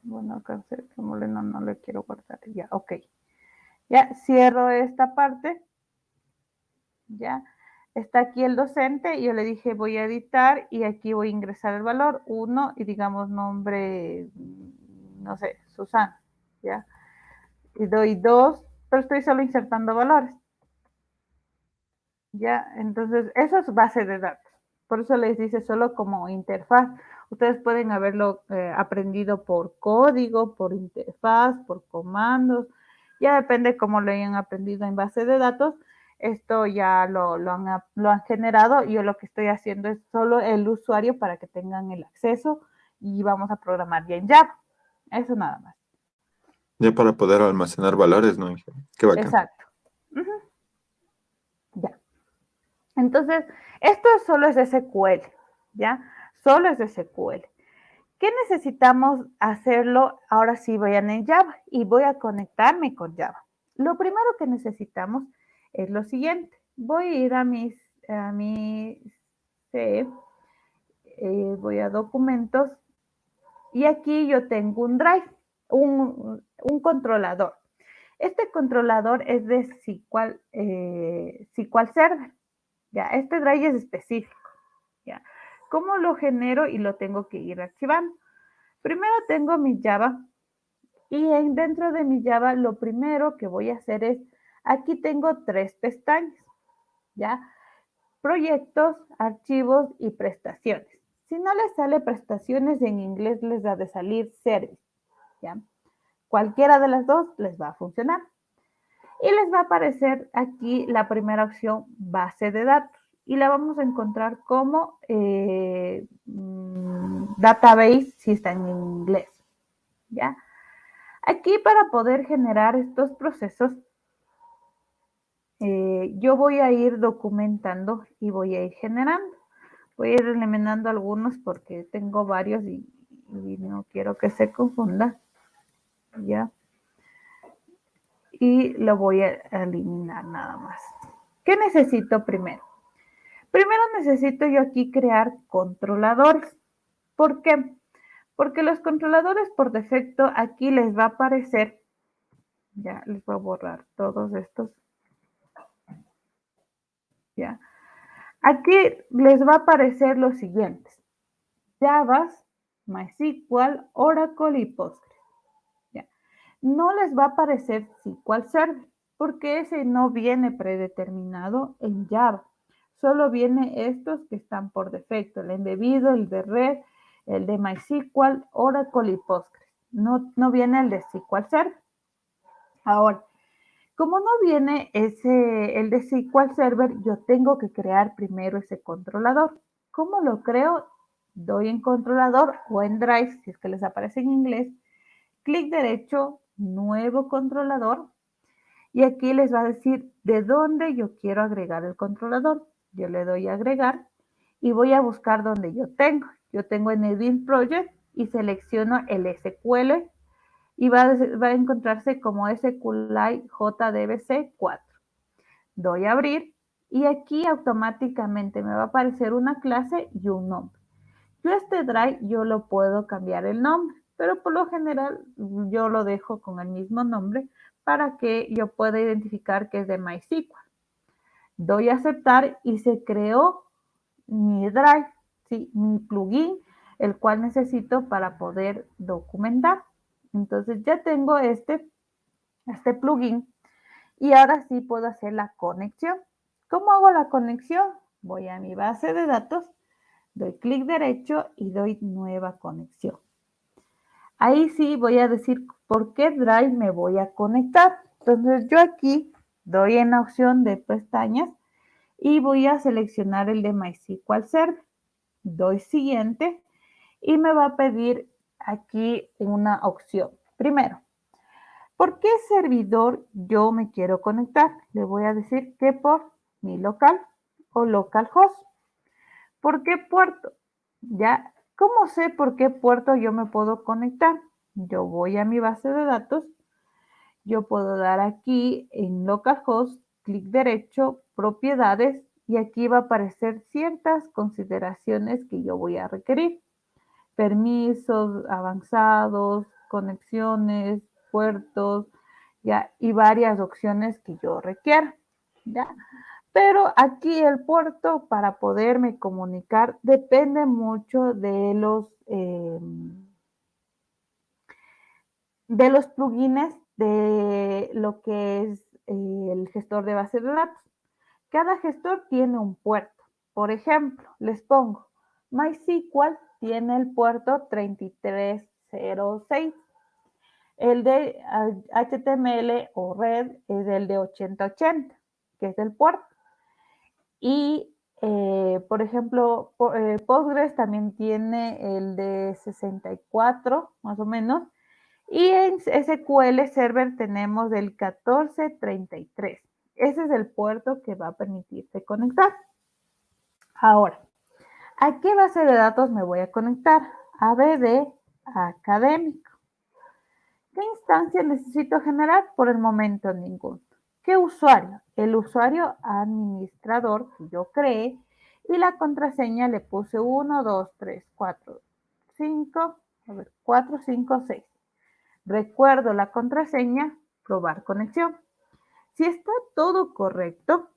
Bueno, cancelémosle, no le quiero guardar. Ya, ok. Ya, cierro esta parte. Ya, está aquí el docente. Yo le dije voy a editar y aquí voy a ingresar el valor 1 y digamos nombre, no sé, Susana. Ya, y doy 2, pero estoy solo insertando valores. Ya, entonces eso es base de datos. Por eso les dice solo como interfaz. Ustedes pueden haberlo aprendido por código, por interfaz, por comandos. Ya depende cómo lo hayan aprendido en base de datos. Esto ya lo han generado. Yo lo que estoy haciendo es solo el usuario para que tengan el acceso y vamos a programar ya en Java. Eso nada más. Ya para poder almacenar valores, ¿no, Inge? Qué bacán. Exacto. Ya. Entonces, esto solo es SQL, ¿ya? Solo es SQL. ¿Qué necesitamos hacerlo? Ahora sí vayan en Java y voy a conectarme con Java. Lo primero que necesitamos es lo siguiente. Voy a ir a mi C, voy a documentos y aquí yo tengo un drive, un controlador. Este controlador es de SQL Server. Ya, este drive es específico. ¿Ya? ¿Cómo lo genero y lo tengo que ir archivando? Primero tengo mi Java y dentro de mi Java lo primero que voy a hacer es, aquí tengo 3 pestañas, ¿ya? Proyectos, archivos y prestaciones. Si no les sale prestaciones, en inglés les ha de salir service, ¿ya? Cualquiera de las dos les va a funcionar. Y les va a aparecer aquí la primera opción, base de datos. Y la vamos a encontrar como database si está en inglés. ¿Ya? Aquí para poder generar estos procesos, yo voy a ir documentando y voy a ir generando. Voy a ir eliminando algunos porque tengo varios y no quiero que se confunda. Ya. Y lo voy a eliminar nada más. ¿Qué necesito primero? Primero necesito yo aquí crear controladores. ¿Por qué? Porque los controladores por defecto aquí les va a aparecer, ya les voy a borrar todos estos, ya. Aquí les va a aparecer los siguientes: Java, MySQL, Oracle y Postgres. Ya. No les va a aparecer SQL Server porque ese no viene predeterminado en Java. Solo viene estos que están por defecto, el embebido, el de red, el de MySQL, Oracle y Postgres. No viene el de SQL Server. Ahora, como no viene el de SQL Server, yo tengo que crear primero ese controlador. ¿Cómo lo creo? Doy en controlador o en Drive, si es que les aparece en inglés, clic derecho, nuevo controlador, y aquí les va a decir de dónde yo quiero agregar el controlador. Yo le doy a agregar y voy a buscar donde yo tengo. Yo tengo en el Bin Project y selecciono el SQL y va a encontrarse como SQLite JDBC 4. Doy a abrir y aquí automáticamente me va a aparecer una clase y un nombre. Yo este Drive yo lo puedo cambiar el nombre, pero por lo general yo lo dejo con el mismo nombre para que yo pueda identificar que es de MySQL. Doy a aceptar y se creó mi Drive, ¿sí? Mi plugin, el cual necesito para poder documentar. Entonces ya tengo este plugin y ahora sí puedo hacer la conexión. ¿Cómo hago la conexión? Voy a mi base de datos, doy clic derecho y doy nueva conexión. Ahí sí voy a decir por qué Drive me voy a conectar. Entonces yo aquí doy en la opción de pestañas y voy a seleccionar el de MySQL Server. Doy siguiente y me va a pedir aquí una opción. Primero, ¿por qué servidor yo me quiero conectar? Le voy a decir que por mi local o localhost. ¿Por qué puerto? Ya, ¿cómo sé por qué puerto yo me puedo conectar? Yo voy a mi base de datos, yo puedo dar aquí en localhost, clic derecho, propiedades, y aquí va a aparecer ciertas consideraciones que yo voy a requerir. Permisos avanzados, conexiones, puertos, ya, y varias opciones que yo requiera, ya. Pero aquí el puerto para poderme comunicar depende mucho de los plugins de lo que es el gestor de base de datos. Cada gestor tiene un puerto. Por ejemplo, les pongo, MySQL tiene el puerto 3306. El de HTML o red es el de 8080, que es el puerto. Y, por ejemplo, Postgres también tiene el de 64, más o menos. Y en SQL Server tenemos el 1433. Ese es el puerto que va a permitirte conectar. Ahora, ¿a qué base de datos me voy a conectar? ABD académico. ¿Qué instancia necesito generar? Por el momento ninguno. ¿Qué usuario? El usuario administrador que yo creé y la contraseña le puse 1, 2, 3, 4, 5, 4, 5, 6. Recuerdo la contraseña, probar conexión. Si está todo correcto,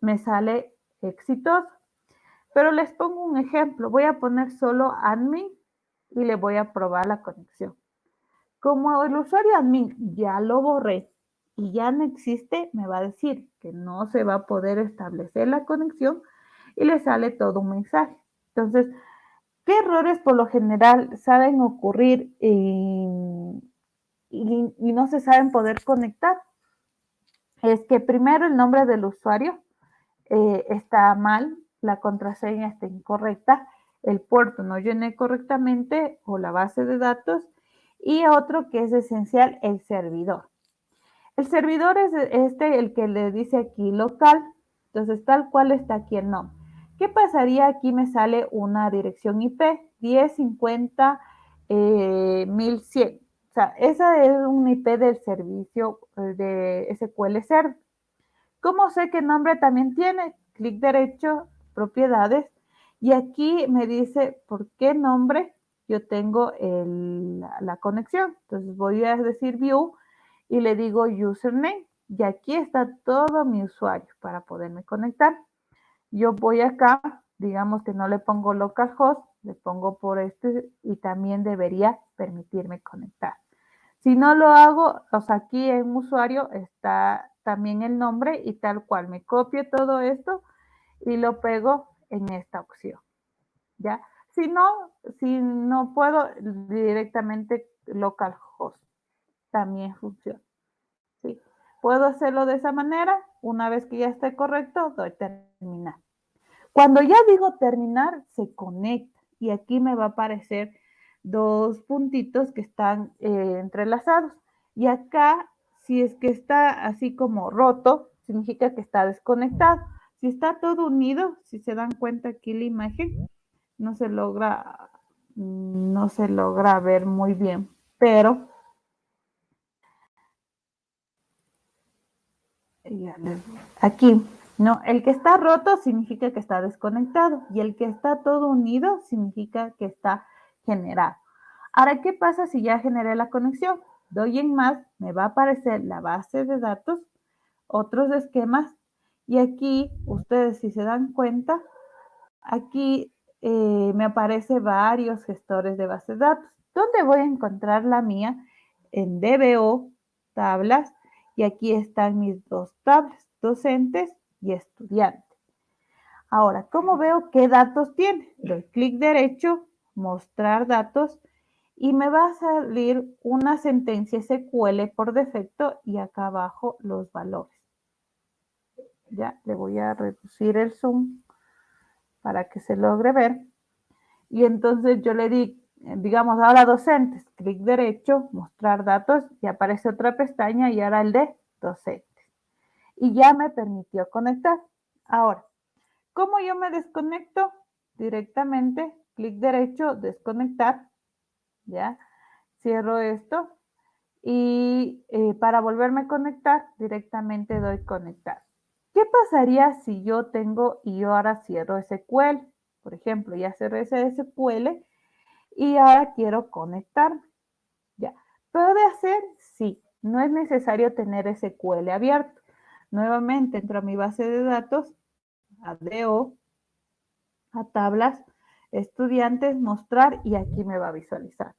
me sale exitoso. Pero les pongo un ejemplo. Voy a poner solo admin y le voy a probar la conexión. Como el usuario admin ya lo borré y ya no existe, me va a decir que no se va a poder establecer la conexión y le sale todo un mensaje. Entonces, ¿qué errores por lo general saben ocurrir y no se saben poder conectar? Es que primero el nombre del usuario está mal, la contraseña está incorrecta, el puerto no llené correctamente o la base de datos Y otro que es esencial, el servidor. El servidor es el que le dice aquí local. Entonces, tal cual está aquí el nombre. ¿Qué pasaría? Aquí me sale una dirección IP, 1050.1100. O sea, esa es un IP del servicio de SQL Server. ¿Cómo sé qué nombre también tiene? Clic derecho, propiedades, y aquí me dice por qué nombre yo tengo la conexión. Entonces voy a decir view y le digo username, y aquí está todo mi usuario para poderme conectar. Yo voy acá, digamos que no le pongo localhost, le pongo por este y también debería permitirme conectar. Si no lo hago, o sea, aquí en usuario está también el nombre y tal cual me copio todo esto y lo pego en esta opción, ¿ya? Si no puedo, directamente localhost también funciona, ¿sí? Puedo hacerlo de esa manera, una vez que ya esté correcto, doy terminar. Cuando ya digo terminar, se conecta y aquí me va a aparecer dos puntitos que están entrelazados. Y acá, si es que está así como roto, significa que está desconectado. Si está todo unido, si se dan cuenta aquí la imagen, no se logra ver muy bien, pero aquí, no, el que está roto significa que está desconectado y el que está todo unido significa que está generado. Ahora, ¿qué pasa si ya generé la conexión? Doy en más, me va a aparecer la base de datos, otros esquemas, y aquí, ustedes si se dan cuenta, aquí me aparece varios gestores de base de datos. ¿Dónde voy a encontrar la mía? En DBO, tablas, y aquí están mis dos tablas, docentes y estudiantes. Ahora, ¿cómo veo qué datos tiene? Doy clic derecho, mostrar datos, y me va a salir una sentencia SQL por defecto y acá abajo los valores. Ya, le voy a reducir el zoom para que se logre ver. Y entonces yo le di, digamos, ahora docentes, clic derecho, mostrar datos, y aparece otra pestaña y ahora el de docentes. Y ya me permitió conectar. Ahora, ¿cómo yo me desconecto? Directamente, clic derecho, desconectar, ¿ya? Cierro esto y para volverme a conectar, directamente doy conectar. ¿Qué pasaría si yo tengo y yo ahora cierro SQL? Por ejemplo, ya cerré ese SQL y ahora quiero conectarme. Ya. ¿Puede hacer? Sí. No es necesario tener SQL abierto. Nuevamente entro a mi base de datos, a DO, a tablas, estudiantes, mostrar y aquí me va a visualizar.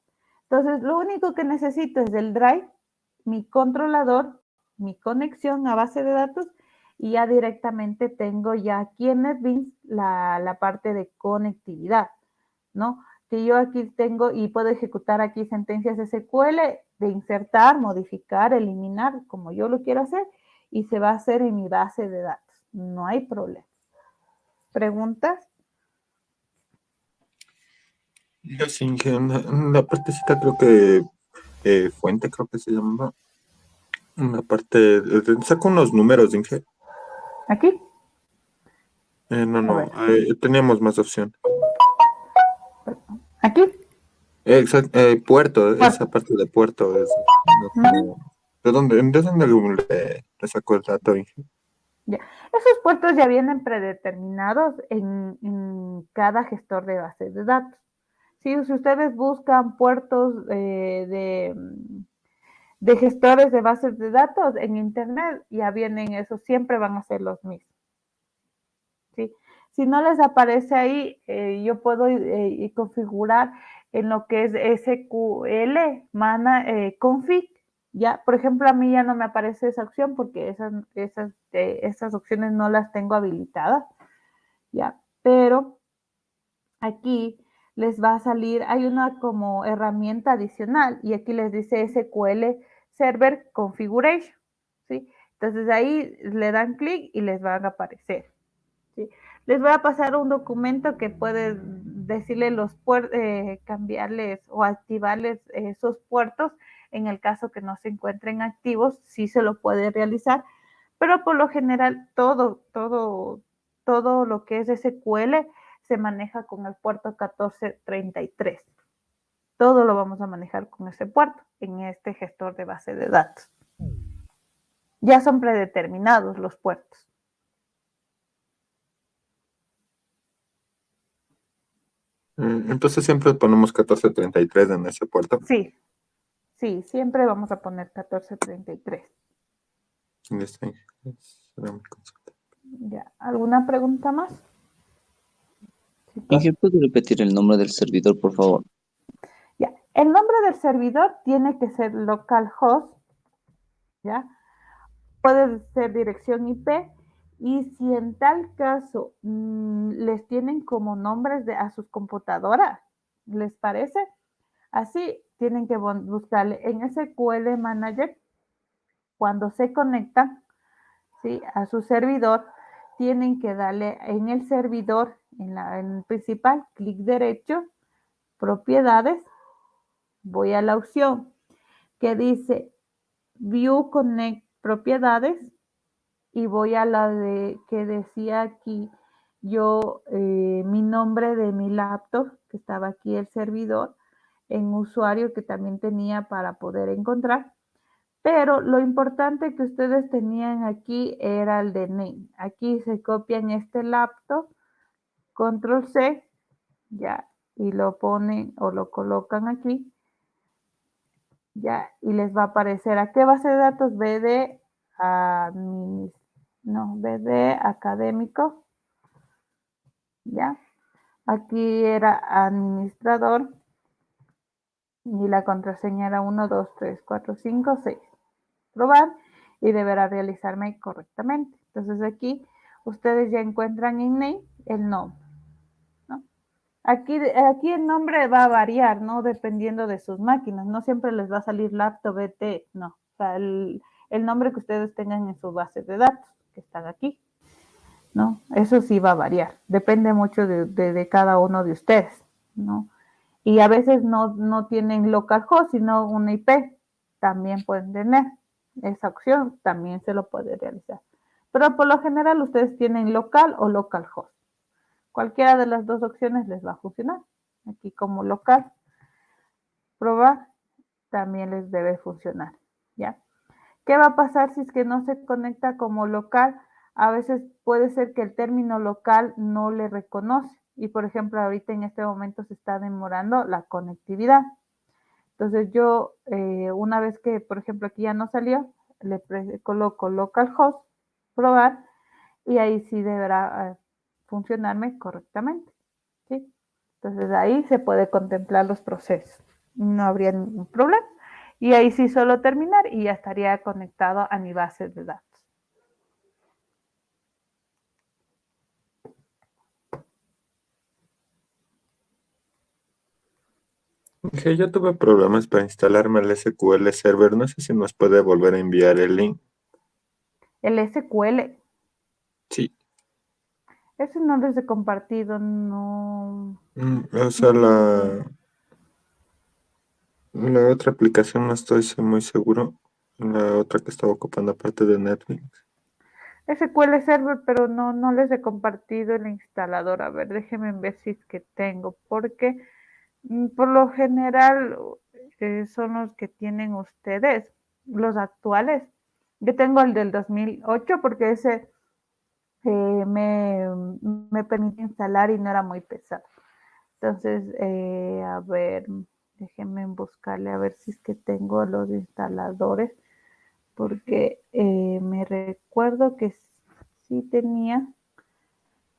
Entonces, lo único que necesito es el Drive, mi controlador, mi conexión a base de datos y ya directamente tengo ya aquí en NetBeans la parte de conectividad, ¿no? Que yo aquí tengo y puedo ejecutar aquí sentencias SQL de insertar, modificar, eliminar, como yo lo quiero hacer, y se va a hacer en mi base de datos. No hay problema. ¿Preguntas? Ya sí, Inge, una partecita creo que fuente, creo que se llama. Una parte, saca unos números, Inge. ¿Aquí? No, A ver, no, teníamos más opción. ¿aquí? Exacto, puerto, esa Puerto. parte de puerto es no, ¿de dónde le sacó el dato, Inge? Ya. Esos puertos ya vienen predeterminados en cada gestor de bases de datos. Si ustedes buscan puertos de gestores de bases de datos en Internet, ya vienen esos, siempre van a ser los mismos. ¿Sí? Si no les aparece ahí, yo puedo configurar en lo que es SQL, config. Ya, por ejemplo, a mí ya no me aparece esa opción porque esas opciones no las tengo habilitadas, ya, pero aquí les va a salir, hay una como herramienta adicional y aquí les dice SQL Server Configuration, ¿sí? Entonces ahí le dan clic y les van a aparecer. ¿sí? Les voy a pasar un documento que puede decirle cambiarles o activarles esos puertos en el caso que no se encuentren activos, sí se lo puede realizar, pero por lo general todo lo que es SQL se maneja con el puerto 1433. Todo lo vamos a manejar con ese puerto en este gestor de base de datos. Ya son predeterminados los puertos. Entonces siempre ponemos 1433 en ese puerto. Sí, sí, siempre vamos a poner 1433. Ya, ¿alguna pregunta más? Inge, ¿puede repetir el nombre del servidor, por favor? Ya, el nombre del servidor tiene que ser localhost, ¿ya? Puede ser dirección IP, y si en tal caso les tienen como nombres a sus computadoras, ¿les parece? Así tienen que buscarle en SQL Manager cuando se conectan, ¿sí?, a su servidor, tienen que darle en el servidor, en el principal, clic derecho, propiedades, voy a la opción que dice View Connect Propiedades y voy a la que decía aquí yo mi nombre de mi laptop, que estaba aquí el servidor, en usuario que también tenía para poder encontrar. Pero lo importante que ustedes tenían aquí era el de name. Aquí se copian este laptop, control C, ya, y lo ponen o lo colocan aquí, ya, y les va a aparecer a qué base de datos. BD académico, ya. Aquí era administrador y la contraseña era 1, 2, 3, 4, 5, 6. Probar y deberá realizarme correctamente. Entonces aquí ustedes ya encuentran en name el nombre, ¿no? Aquí el nombre va a variar, ¿no? Dependiendo de sus máquinas. No siempre les va a salir laptop BT, no. O sea, el nombre que ustedes tengan en su base de datos, que están aquí, ¿no? Eso sí va a variar. Depende mucho de cada uno de ustedes, ¿no? Y a veces no tienen localhost, sino una IP. También pueden tener esa opción, también se lo puede realizar. Pero por lo general ustedes tienen local o localhost. Cualquiera de las dos opciones les va a funcionar. Aquí como local, probar, también les debe funcionar, ¿ya? ¿Qué va a pasar si es que no se conecta como local? A veces puede ser que el término local no le reconoce y, por ejemplo, ahorita en este momento se está demorando la conectividad. Entonces yo, una vez que, por ejemplo, aquí ya no salió, le coloco localhost, probar, y ahí sí deberá funcionarme correctamente, ¿sí? Entonces ahí se puede contemplar los procesos, no habría ningún problema. Y ahí sí solo terminar y ya estaría conectado a mi base de datos. Que yo tuve problemas para instalarme el SQL Server. No sé si nos puede volver a enviar el link. El SQL, Sí. ese no les he compartido, no. O sea, la otra aplicación no estoy muy seguro. La otra que estaba ocupando aparte de Netflix. SQL Server, pero no les he compartido el instalador. A ver, déjenme ver si es que tengo, porque por lo general son los que tienen ustedes, los actuales. Yo tengo el del 2008 porque ese me permite instalar y no era muy pesado. Entonces, a ver, déjenme buscarle a ver si es que tengo los instaladores, porque me recuerdo que sí tenía,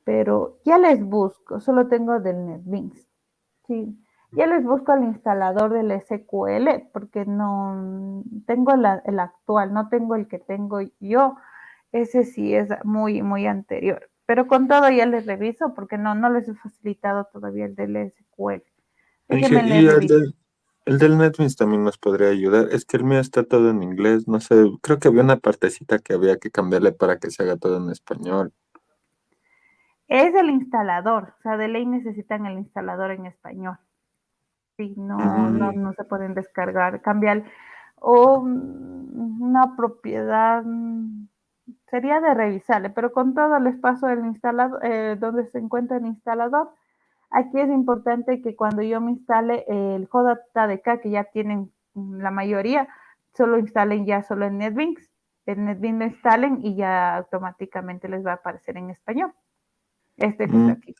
pero ya les busco, solo tengo del NetBeans. Sí, ya les busco el instalador del SQL, porque no tengo el actual, no tengo el que tengo yo. Ese sí es muy anterior. Pero con todo ya les reviso, porque no les he facilitado todavía el del SQL. Déjenme Y les reviso. el del Netflix también nos podría ayudar. Es que el mío está todo en inglés. No sé, creo que había una partecita que había que cambiarle para que se haga todo en español. Es el instalador, o sea, de ley necesitan el instalador en español. Sí, no se pueden descargar, cambiar. O una propiedad sería de revisarle, pero con todo les paso el instalador, donde se encuentra el instalador. Aquí es importante que cuando yo me instale el JDK, que ya tienen la mayoría, solo instalen ya solo en NetBeans. En NetBeans lo instalen y ya automáticamente les va a aparecer en español. Este que está aquí.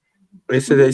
Ese de ahí